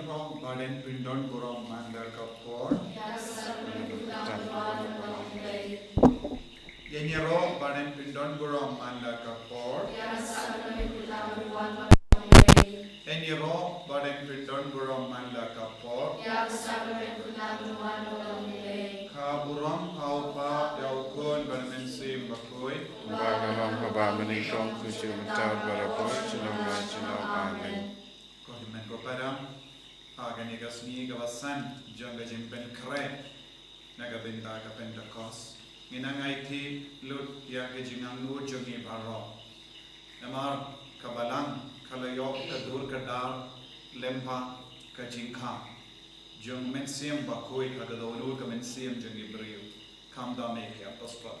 rong baden pindon burong manda kapor. Yenye rong baden pindon burong manda kapor. Yenye rong baden pindon burong manda kapor. Ka burong kau pa yau kon baden sim bakoi. Bagalong haba menishong kusi mental barapor chinong amen. Ko himen ko padam agani gasni gawasan jangga jimpen kre naga benta ka Pentecost nginangai thi lut ya ke jingang lu jongi baro namar kabalang kalayok ka dur ka dar lempa ka jingkha jong mensiam bakoi ka gadolu ka mensiam jongi brio kamda me ke apostol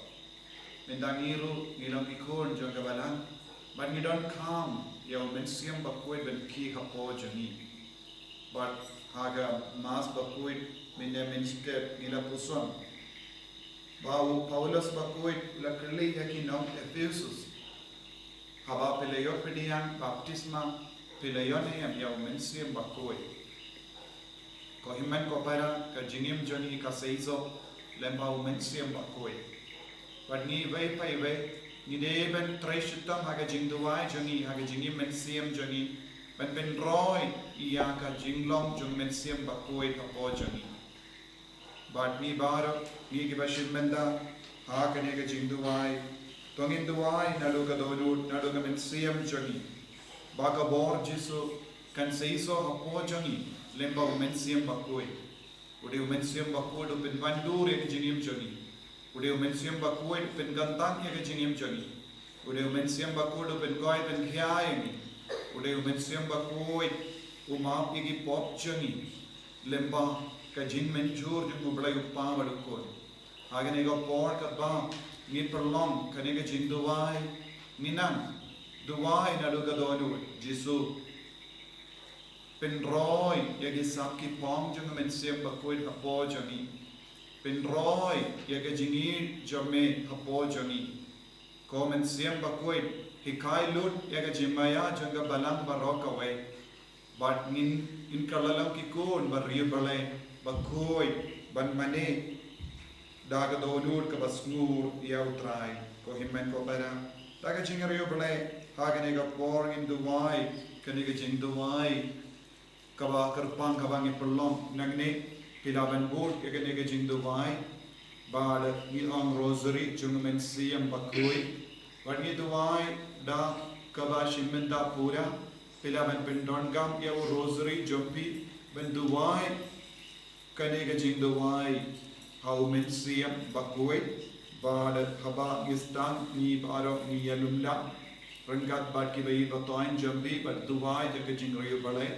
mendangiru nilang ikon jong kabalang but you don't come your mensiam bakoi ben ki hapo jongi but haga mas bakoi minne menske nila puson bau Paulus bakoi la kerli yaki nom Ephesus haba pelayo pedian baptisma pelayone am yau mensiam bakoi ko himen ko para ka jingim joni ka seizo lembau mensiam bakoi but ni vai pai vai ni deben treshutam haga jingduai jongi haga jingim mensiam jongi ben roy iya ka jinglong jong mensiam bakoi ka po jongi but ni bar ni ki bashim menda ha ka ne ka jingduai tongin duai nalu ka dolu nalu ka mensiam jongi baga bor jisu kan seiso ha po jongi lemba mensiam bakoi udi mensiam bakoi do ben vandur ek jingim jongi udi mensiam bakoi ben gantang ek jingim jongi udi mensiam bakoi do ben koi ben khiai ni udi mensiam bakoi umap igi pop jongi lemba ka jin menjur jung ublai uppa badukon hagane go por ka ba ni prolong kane ka jin duwai ninang duwai na do ka donu jisu penroy yagi sakki pom jung mensiam bakoi hapo jongi penroy yaga jingi jome hapo jongi ko mensiam bakoi hikai lut yaga jimaya janga balang baroka we but in kalalang kikun bariyo balay bakoi ban mane daga donur ka basngur yautrai ko himmen ko para daga jingariyo balay hagane ga por in duwai kaniga jing duwai kaba karpang kabang ipolong nagne pilaban bur kagane ga jing duwai bad ni ang rosary jung mensiam bakoi wani duwai da kaba shimenda pura pilaban pendongam ya rosary jompi ben duwai kane ga jing duwai how mensiam bakoi bad haba gistan ni baro ni yalumla rangat bad ki bai batoin jombi bad duwai ga jing riyo balai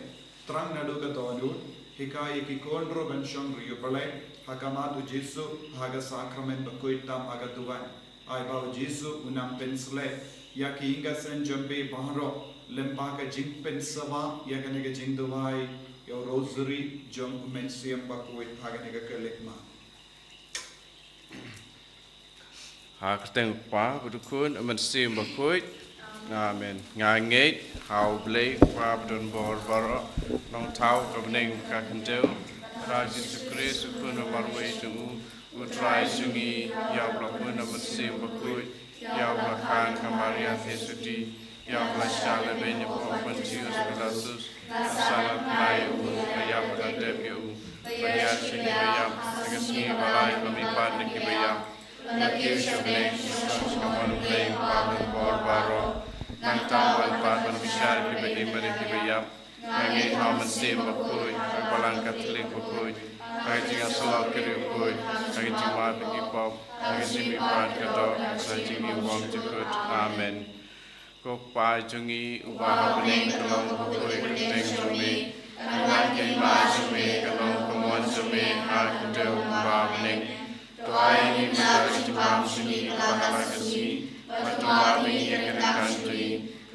trang nadu ka donu hikai ki kondro ben shong riyo balai hakama tu jisu haga sakrament bakoi tam aga duwai ai bau jisu unam pensle ya ki inga sen jombe bahro lempa ka jing pensava ya kane ga jing duwai yo rosary jong mensiam bakoi hagane ga kelekma Ha kateng pa budukun mensiam bakoi amen ngai how blake pa don bor baro nong tau ka bning ka kenteu rajin sekres kun marwei tungu utrai sungi ya blakun mensiam bakoi ya blakan kamaria tesuti ya blashala benya provinsius belasus salat nayu ya bladep yu ya sini ya agasni balai kami pan ki ya Nakiu shublek kaman blek pabon bor baro nantang wal pabon bishar ki be imare ki be ya ngi haman se bakoi balang katolik bakoi ngi jinga sala kiri bakoi ngi jima be ki pop ngi jimi pan kato sa jingi wong jikut amen kok pa jungi ubaha bening kalong bakoi kuteng jumi ngan ki ma jumi kalong kamon jumi har kuteu ubaha bening Tuai ni mari jumam sini bahala kasi matuma bingi akan tui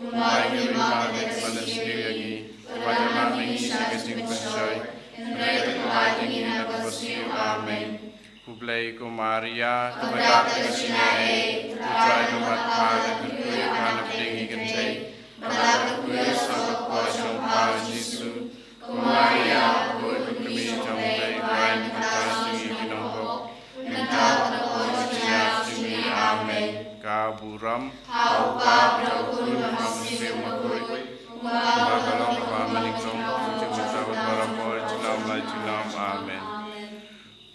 umai ni mari pada sendiri lagi pada bingi sekecil pensai mereka umai ni nak bersih amen kublai ko Maria kepada kesini tuai kemat pada kuih pada bingi kentai pada kuih sahabat kuasa pada Yesus Maria Boy Kami Jong Bay Ryan Kata Singi Kinongko Menjauh Menjauh Singi Amen Kaburam Hau Kau Kun Hamsi Makoi Bagalong Pamanikong Suci Menjauh Baraboy Jinam Lai Jinam Amen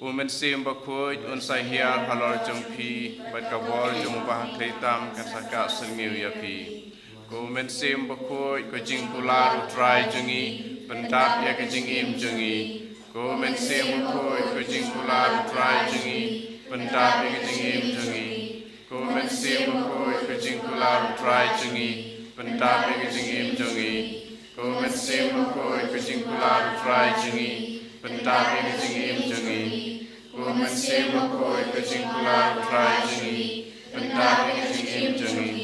Umen sim bakoi unsai hiar halor jengpi bat kabor jung bah kritam kan saka sengiu ya pi Umen sim bakoi ko jing pular utrai jengi pentap ya ke jing im jengi Umen sim bakoi ko jing pular utrai jengi pentap ya ke jing im jengi Umen sim bakoi ko jing pular utrai jengi pentap ya ke jing im jengi Umen sim bakoi ko jing pular utrai jengi pentap ya ke jing im jengi Kumen sim bakoi kecing pular try jengi pentap kecing im jengi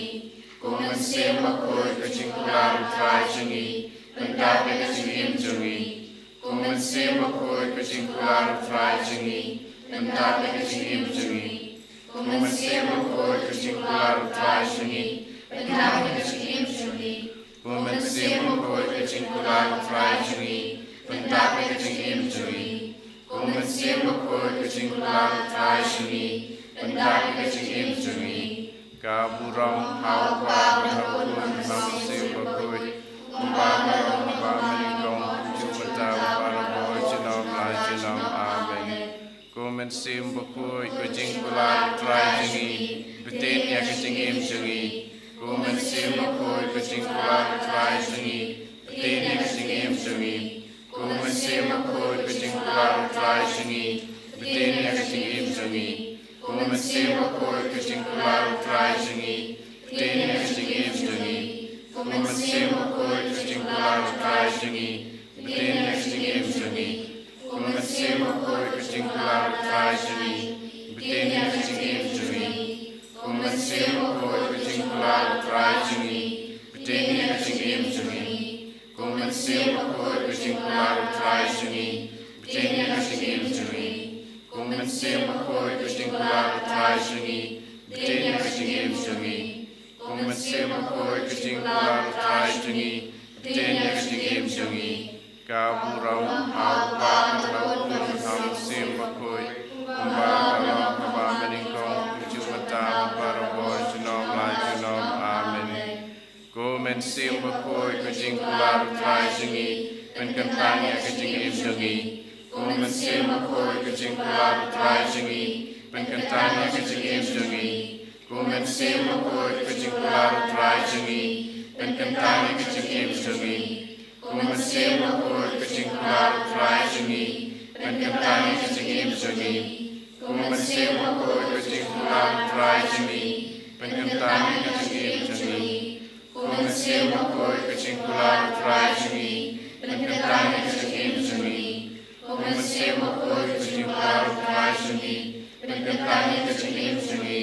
Kumen sim bakoi kecing pular try jengi pentap kecing im jengi Kumen sim bakoi kecing pular try jengi pentap kecing im jengi Kumen sim bakoi kecing pular try jengi pentap kecing im jengi Kumen sim bakoi kecing pular try jengi pentap kecing im jengi Kumen sim bakoi kecing pular try jengi pentap kecing im jengi Kaburam hau kwa berhakun ham sim bakoi Kumbakarong haba menikong Jumata baraboy jinam lai jinam amen Kumen sim bakoi kecing pular try jengi betin ya kecing im jengi Kumen sim bakoi kecing pular try jengi betin ya kecing im jengi Kumen sim bakoi kecing pular try jengi betin ya kecing im jengi Kumen sim bakoi kecing pular try jengi betin ya kecing im jengi Kumen sim bakoi kecing pular try jengi betin ya kecing im jengi Kumen sim bakoi kecing pular try jengi betin ya kecing im jengi Kumen sim bakoi kecing pular try jengi betin ya kecing im jengi Kumen sim bakoi kecing pular try jengi betin ya kecing im jengi Kumen sim bakoi kecing pular try jengi betin ya kecing im jengi Kumen sim bakoi kecing pular try jengi betin ya kecing im jengi Kaburau hau pa berhakun ham sim bakoi Kumbakarong haba meningkong Jumata baraboy jinam lai jinam amen Kumen sim bakoi kecing pular try jengi penkentang ya kecing im jengi Kumen sim bakoi kecing pular try jengi penkentang ya kecing im jengi Kumen sim bakoi kecing pular try jengi penkentang ya kecing im jengi Kumen sim bakoi kecing pular try jengi penkentang ya kecing im jengi Kumen sim bakoi kecing pular try jengi penkentang ya kecing im jengi Kumen sim bakoi kecing pular try jengi penkentang ya kecing im jengi Kumen sim bakoi kecing pular try jengi penkentang ya kecing im jengi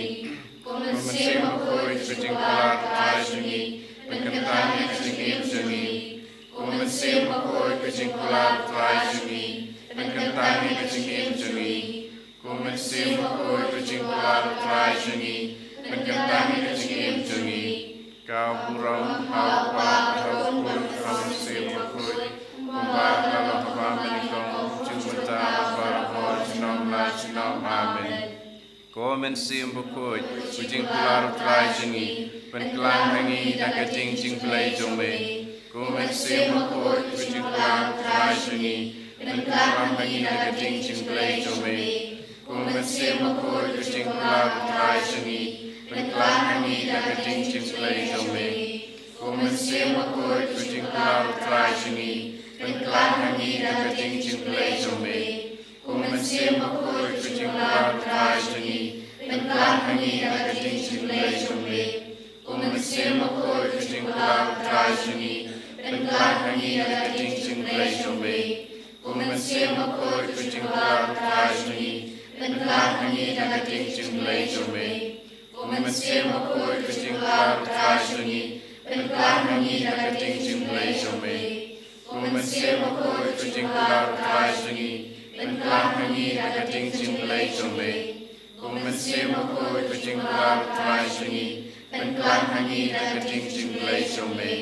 Kumen sim bakoi kecing pular try jengi penkentang ya kecing im jengi Kumen sim bakoi kecing pular try jengi penkentang ya kecing im jengi Kumen sim bakoi kecing pular try jengi penkentang ya kecing im jengi Kaburau hau pa berhakun ham sim bakoi Kumbakarong haba menikong Jumata baraboy jinam lai jinam amen Kumen sim bakoi kecing pular try jengi penkelang hangi dan kecing jing play jome Kumen sim bakoi kecing pular try jengi penkelang hangi dan kecing jing play jome Kumen sim bakoi kecing pular try jengi penkelang hangi dan kecing jing play jome Kumen sim bakoi kecing pular try jengi penkelang hangi dan kecing jing play jome Kumen sim bakoi kecing pular try jengi penkelang hangi dan kecing jing play jome Kumen sim bakoi kecing pular try jengi penkelang hangi dan kecing jing play jome Kumen sim bakoi kecing pular try jengi penkelang hangi dan kecing jing play jome Kumen sim bakoi kecing pular try jengi penkelang hangi dan kecing jing play jome Kumen sim bakoi kecing pular try jengi penkelang hangi dan kecing jing play jome Kumen sim bakoi kecing pular try jengi penkelang hangi dan kecing jing play jome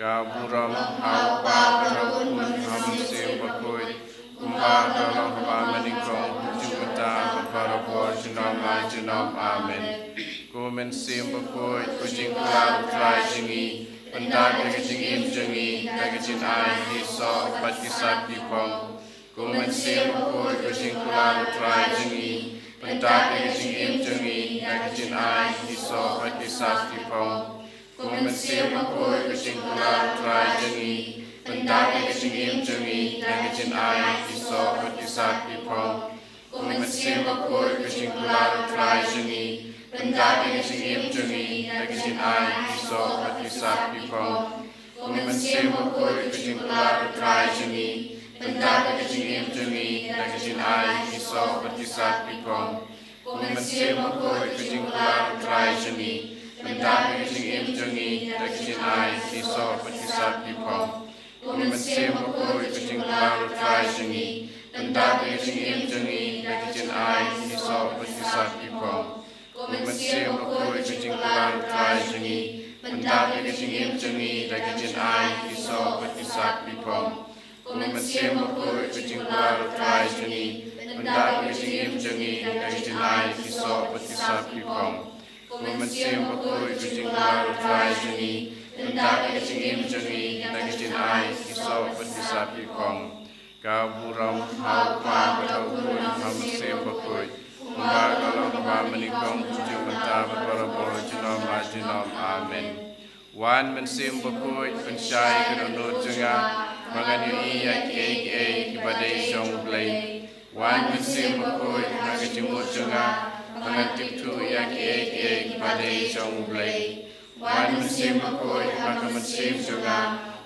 Kaburam hau pa patau kun haman sim bakoi kumba dolong haba meningkong jumata baparapor jinom amen. Kumen sim bakoi kujing kular trai jingi pendak kejing im jingi kejing ai hiso pat kisat pipong. Kumen sim bakoi kujing kular trai jingi pendak kejing im jingi kejing ai hiso pat kisat pipong. Kumen sim bakoi kujing kular trai jingi pendak kejing im jingi kejing ai hiso pat kisat pipong. Kumen sim bakoi kujing kular trai jingi pendak kejing im jingi kejing ai hiso pat kisat pipong. Kumen sim bakoi kujing kular trai jingi pendak kejing im jingi kejing ai hiso pat kisat pipong. Kumen sim bakoi kujing kular trai jingi pendak kejing im jingi kejing ai hiso pat kisat pipong. Kumen sim bakoi kujing kular trai jingi pendak kejing im jingi kejing ai hiso pat kisat pipong. Kumen sim bakoi kujing kular trai jingi pendak kejing im jingi kejing ai hiso pat kisat pipong. Kumen sim bakoi kujing kular trai jingi pendak kejing im jingi kejing ai hiso pat kisat pipong. Kumen sim bakoi kujing kular trai jingi pendak kejing im jingi kejing ai hiso pat kisat pipong. Kaburam hau pa patau kun haman sim bakoi kumba dolong haba meningkong jumata baparapor jinom amen. Wan men sim bakoi pensyai kedonot jenga mangan yu iya ki badai jong blai. Wan men sim bakoi mangan jemut jenga mangan tiptu iya ki badai jong blai. Wan men sim bakoi mangan men sim jenga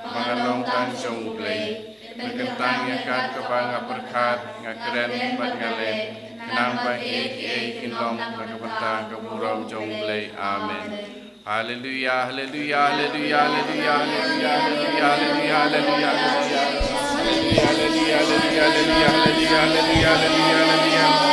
mangan longtan jong blai. Berkentang yakat kebang perkat ngakeren bat ngalen kenang ba kinlong nakapenta keburam jong blai amen. Haleluya haleluya haleluya haleluya haleluya haleluya haleluya haleluya haleluya haleluya haleluya haleluya haleluya haleluya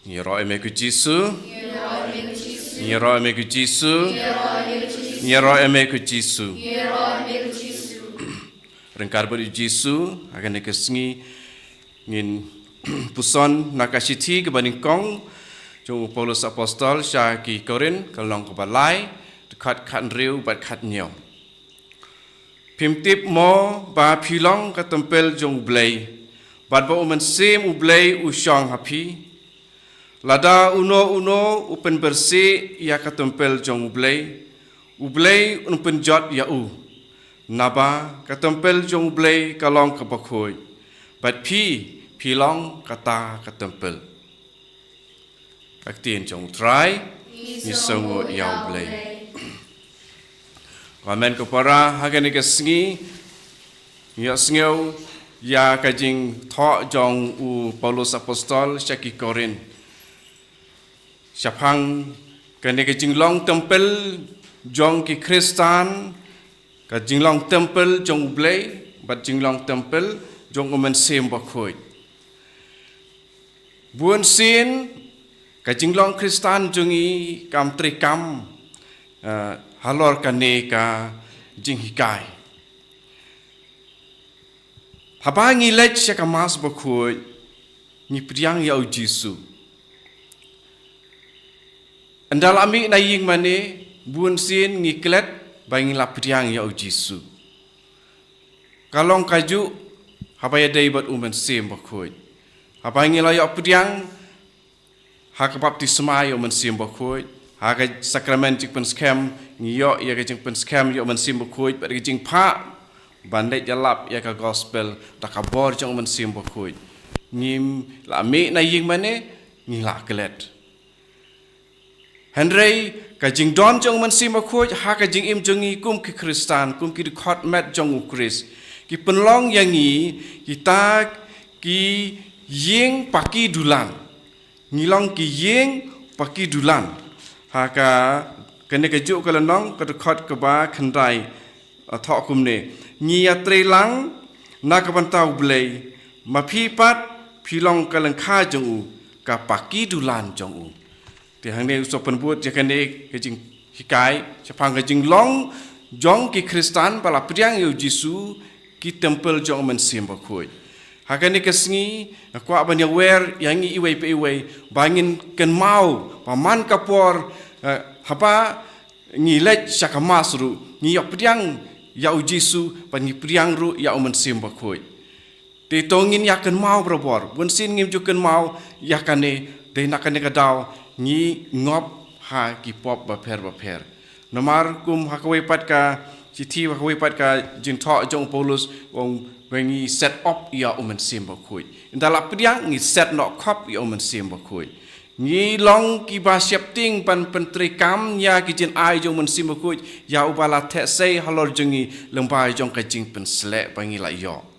Nhiro eme ku Jisu. Nhiro eme ku Jisu. Nhiro eme ku Jisu. Rengkar beri Jisu akan kesengi ngin puson nakasiti kebaning kong jong Paulus apostol sya ki Korin kalong kebalai dekat kat riu bat kat nyom. Pimtip mo ba pilong katempel jong blai bat ba umen sim ublai usyong hapi. Lada uno upen bersih ia katempel jong ublai upen jot ya u. Naba katempel jong ublai kalong kebakoi. Bat pilong kata katempel. Aktiin jong try ni songo ya ublai. Amen kepara hagan kesengi ya sengau ya kajing tho jong u Paulus apostol syaki Korin. Siapang kene ke jinglong tempel jong ki Kristan ka jinglong tempel jong ublai bat jinglong tempel jong umen sem bakoi buon sin ka jinglong Kristan jongi kam trikam halor kane ka jing hikai habangi lech syakamas bakoi ni priang ya Jisu. Andal amik na ying mane buon sin ngiklet bangin lapriang ya Jisu. Kalong kaju habaya dai bat umen sem bakoi. Habangi la ya priang hak baptisma ya umen sem bakoi. Hak sakramen jing pen scam ngiyo ya jing pen scam ya umen sem bakoi bat jing pha bandai jalap ya ka gospel takabor jong umen sem bakoi. Ngim la amik na ying mane ngila klet. Henry kajing don jong mensim bakoi ha kajing im jongi kum ki Kristan kum ki khot met jong ukris ki penlong yangi kita ki yeng paki dulan ngilong ki yeng paki dulan ha ka kene kaju kalanong ka khot ka ba khandai tho kum ne ngi atre lang na ka bantau blai ma phi pat philong kalang kha jong u ka paki dulan jong u thì hàng này số phần buốt cái này cái chính cái phang cái chính long jong ki Kristan pala priang yu Jisu ki temple jong men sim bakoi hakan ni kesngi ko aban ya wer yang iwei pe iwei bangin ken mau paman kapor hapa ngi lech sakamas ru ngi yok priang ya Jisu pan ngi priang ru ya men sim bakoi ti tongin ya ken mau brobor bun sin ngim ju ken mau ya kane de nakane kadau ni ngop ha ki pop ba pher namar kum hakwe pat ka chithi hakwe pat ka jin tho jong Paulus ong wengi set up ya umen sim ba khoi indala priang ni set no khop ya umen sim ba khoi ni long ki ba shapting pan pentri kam ya ki jin ai jong umen sim ba khoi ya ubala the sei halor jongi lembai jong ka jing pen sle pangi la yo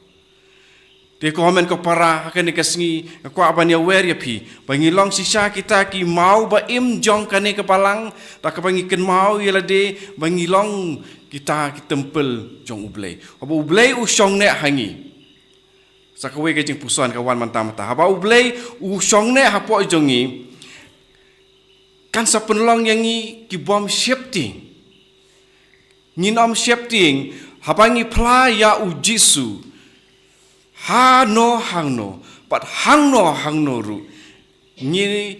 Di komen ko para akan dikasih ko aban ya wer ya pi bangi long sisa kita ki mau ba im jong kane kepalang tak bangi ken mau ya lade bangi long kita ki tempel jong ublai aba ublai usong ne hangi sakawe ke jing pusuan kawan mantam ta aba ublai usong ne hapo jongi kan sa penlong yangi ki bom shifting nginom shifting habangi pla ya Jisu hano hangno but hangno ru ni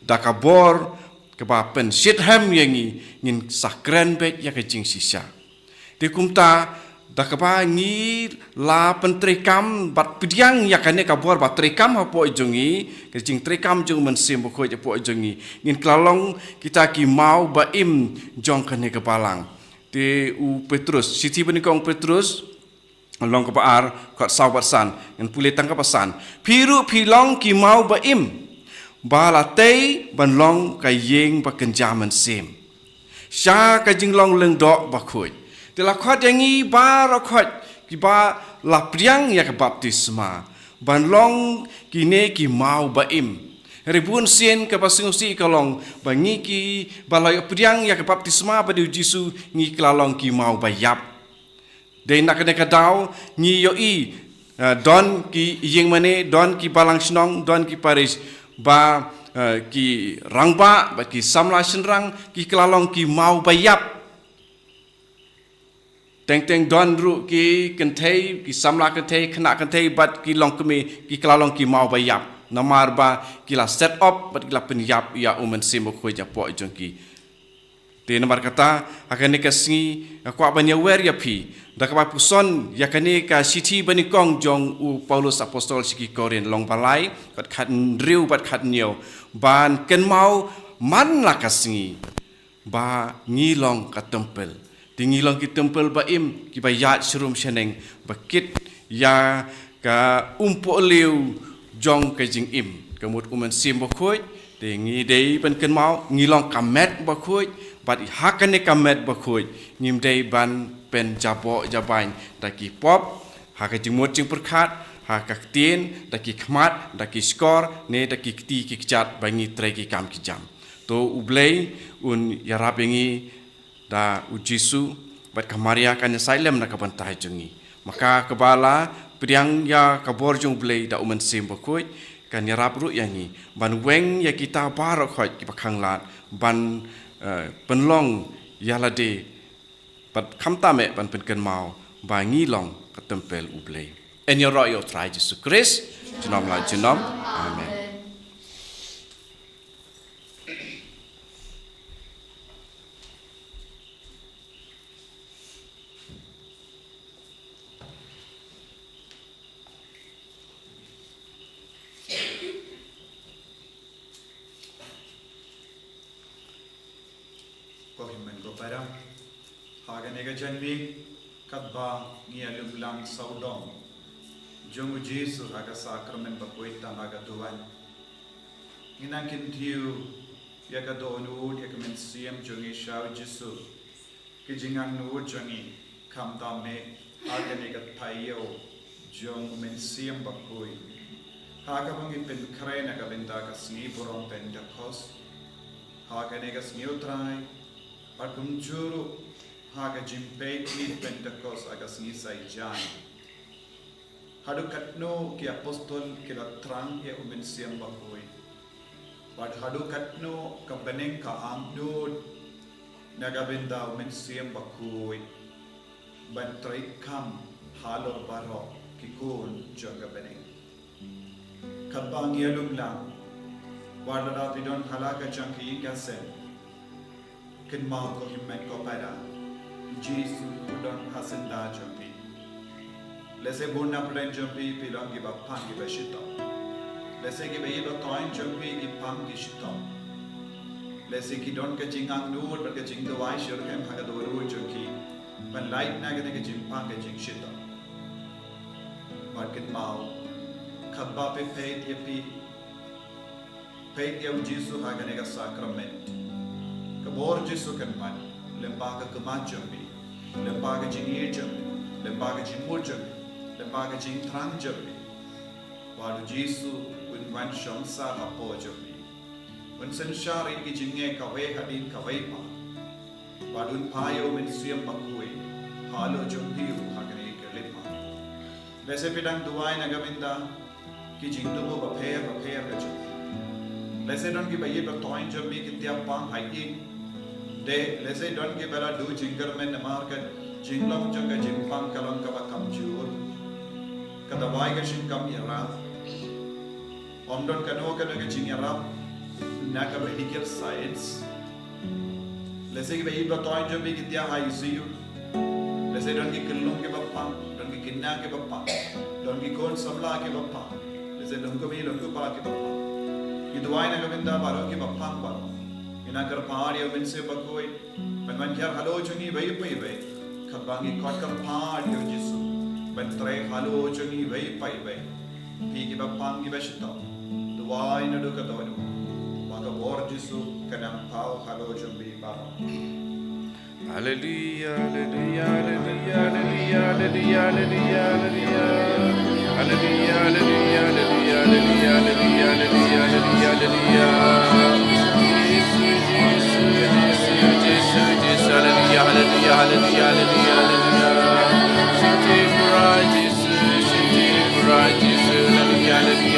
dakabor keba pen shitham yangi ngin sakren bet ya kajing sisa ti kumta dakaba ni la pentrikam bat pidiang ya kane kabor bat trikam hapo jongi kajing trikam jong mensim boko hapo jongi ngin klalong kita ki mau ba im jong kane kepalang ti u Petrus siti benikong Petrus long ke paar kot sahabat san yang pulih tangkap pesan piru pilong ki mau baim balatei ban long kai yeng ba kenjaman sim sha ka jinglong leng dok ba khoi tela khot yangi ba ro khot ki ba la priang ya ka baptisma ban long ki ne ki mau baim ribun sien ka pasingusi kalong bangi ki balai priang ya ka baptisma ba Jisu ngi klalong ki mau bayap Dei nak kena kadau ni don ki yeng mane don ki balang snong don ki Paris ba ki rangba bat ki samla senrang ki kelalong ki mau bayap teng don ru ki kentei ki samla kentei kena kentei bat ki long kemi ki kelalong ki mau bayap namar ba ki la set up bat ki la penyap ya umen simo khoi japo jong ki te namar kata akan nekasngi kwa banya wer ya pi dakaba puson yakani ka city bani kong jong u Paulus apostol siki Korin long balai kat khat riu bat khat nyo ban ken mau man lakasngi ba ngilong ka tempel tingilong ki tempel ba im ki ba yat serum seneng bakit ya ka umpo liu jong ka jing im kemut umen sim bokoi tingi dei ban ken mau ngilong kamet bokoi bat hakane kamet bokoi ngim dei ban pen jabo jabain daki pop haka jingmut jing perkhat haka tien daki khmat daki skor ne daki kti ki kchat bangi tre ki kam ki jam to ublei un yarap ingi da ujisu bat kamaria kan sailem na kabantai jungi maka kebala priang ya kabor jung blei da umen sim bokoi kan yarap ru yangi ban weng ya kita barok khoi ki pakhang lat ban penlong yalade pat khamtame ban penken mau ba ngilong ka tempel ublei en yo royo try Jesus Christ jinom la jinom amen Parang hagan ega janbi kadba ngia lumlang saudong jongu Jesu haga sakramen bapuita haga tuan nginang kintiu yaga donu yaga mensiam jongi shau Jesu kijingang nu jongi kamdame hagan ega tayo jong mensiam bapui haga bangi pen krena ka benda ka sni borong Pentecost hagan ega sniutrai Pagum juru haga jimpei ni Pentecost agas ngisai jai. Hadu katno ki apostol ki latrang ya umen siam bakoi. Pad hadu katno ka beneng ka amdud nagabenda umen siam bakoi. Bantrai kam halo baro ki kun jaga beneng. Kabang yalum lang. Wadada vidon halaga jangki ingasen. Ken mau ko himmet ko pada Jesu udon hasen da jampi lese bunna pren jampi pilong gi bapang gi bashito lese gi be do toin jampi gi pam gi shito lese ki don ka jingang nur ber ka jing do wai shur hem ha do ru jampi ban light na ga ge jing pam ga jing shito market mau khabba pe faith ye pi faith ye Jesu ha ga ne ga sacrament Kabor Jesu kan man lembaga kemajambi lembaga jingir jambi lembaga jimur jambi lembaga jing trang jambi walu Jesu un wan shamsa apo jambi un sanshari ki jinge kawe hadin kawe pa wadun payo men siyam bakui halo jambi hagane kelepa lese pidang duwai nagaminda ki jingdu ba pher ga jambi lese don ki bayi ba toin jambi ki tiap pang hai de lese don ke bela du jingar men namar ka jinglong janga jimpang kalong ka bakam jur ka dawai ka shin kam yara ondon ka no ka ga jing yara na ka medical science lese ke bai ba toin jombi ki dia ICU lese don ki killong ke bappa don ki kinna ke bappa don ki kon samla ke bappa lese don ko bi don ko pa ke bappa ki dawai na ka benda baro ke bappa ba ina kar paari o mense bakoi ban kyar halo chungi bai pai bai khabangi kot kar paari o Jesu ban tre halo chungi bai pai bai pi ki bapang ki bashito duwai na do ka do maka bor Jesu kanam pau halo chumbi baro Hallelujah hallelujah hallelujah hallelujah hallelujah hallelujah hallelujah hallelujah hallelujah hallelujah hallelujah hallelujah Hallelujah, hallelujah, hallelujah, hallelujah, hallelujah. Shouting for Jesus, hallelujah, hallelujah.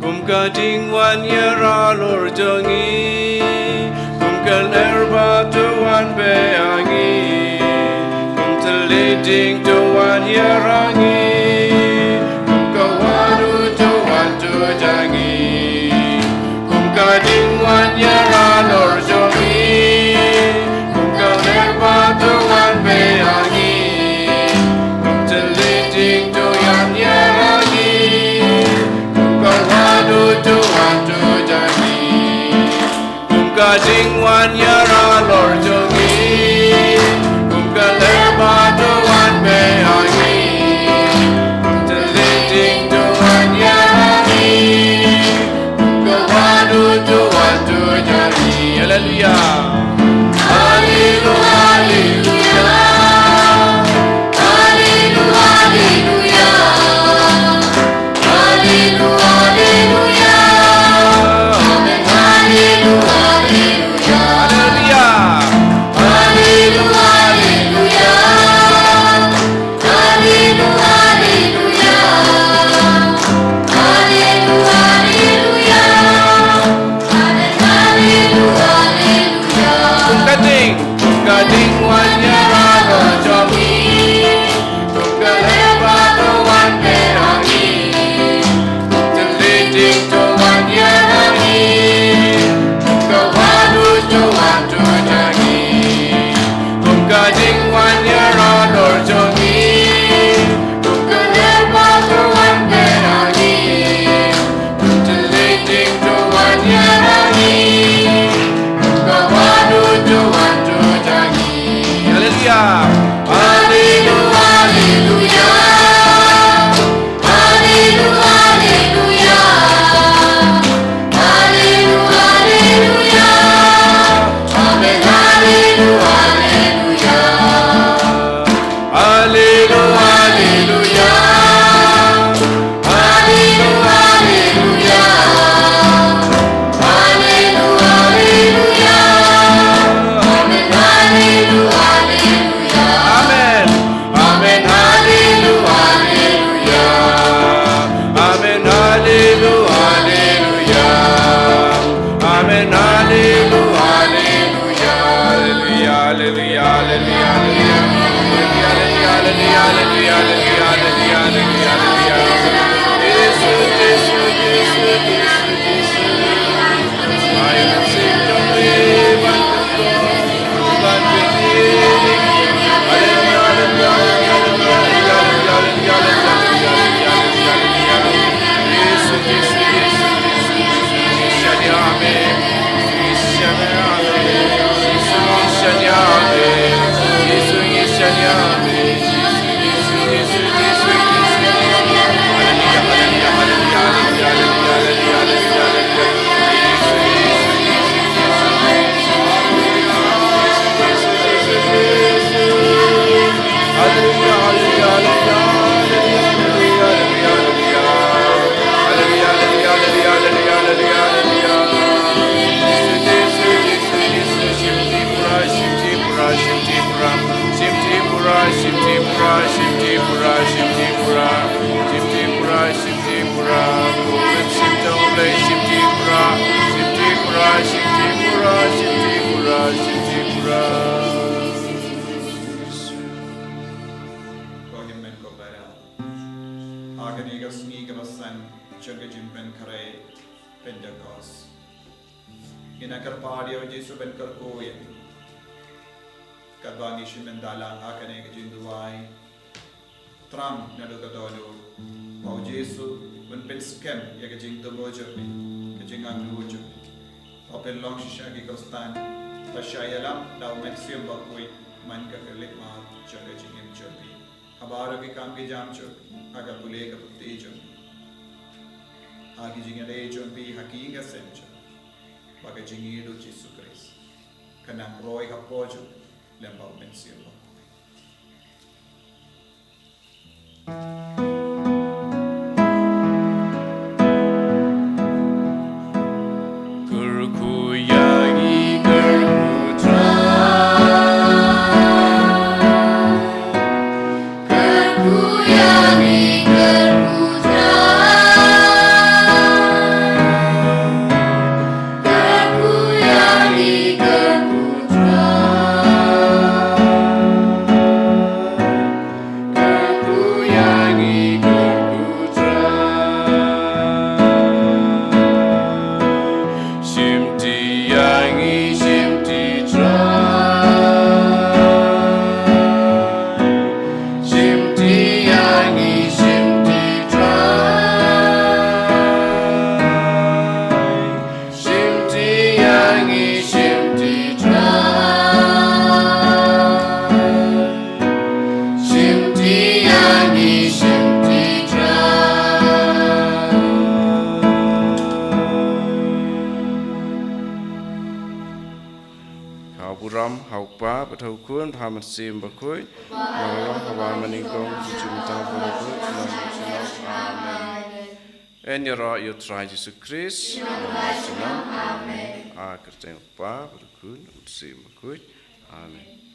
Kum kading wan yara lor jongi, kum kan erba to wan beangi, kum teleding to wan yarangi, kum kawanu to wan to jangi, kum kading wan yara lor jongi, kum kan erba to wan beangi, kum teleding to wan yarangi. To want to jangi, kumka jingwan yara lor jongi, kumka lerba to wan beangi, teleding to wan yarangi, kumka wadu to want to jangi. Hallelujah, hallelujah, hallelujah, hallelujah, hallelujah, hallelujah. Hallelujah. hallelujah, hallelujah, hallelujah, hallelujah, hallelujah, hallelujah, hallelujah. Jesus. I am sing to me, but Pentecost. Inakar party of Jesus ben karkoya. Kadwangi shimendalang hakane kajinduai. Tram nadukadolo. Pau Jesus ben penskem ya kajing tumojopi. Kajing anglujo. Open long shishagi kostan. Pashayalam daw mensium bakui man kakalit ma jaga jingim jopi. Habaro ki kam ki jam jopi. Aga pule ka puti jopi. Agi jingere jompi hakinga senja. Baga jingiru Jesus Christ. Kanang roy kapojo lembau mensiyo. Hamat sim bakoi, malam hawa meningkong cuma berikut amen. And you try Jesus Christ. Amen. Kerja apa berikut sim bakoi, amen.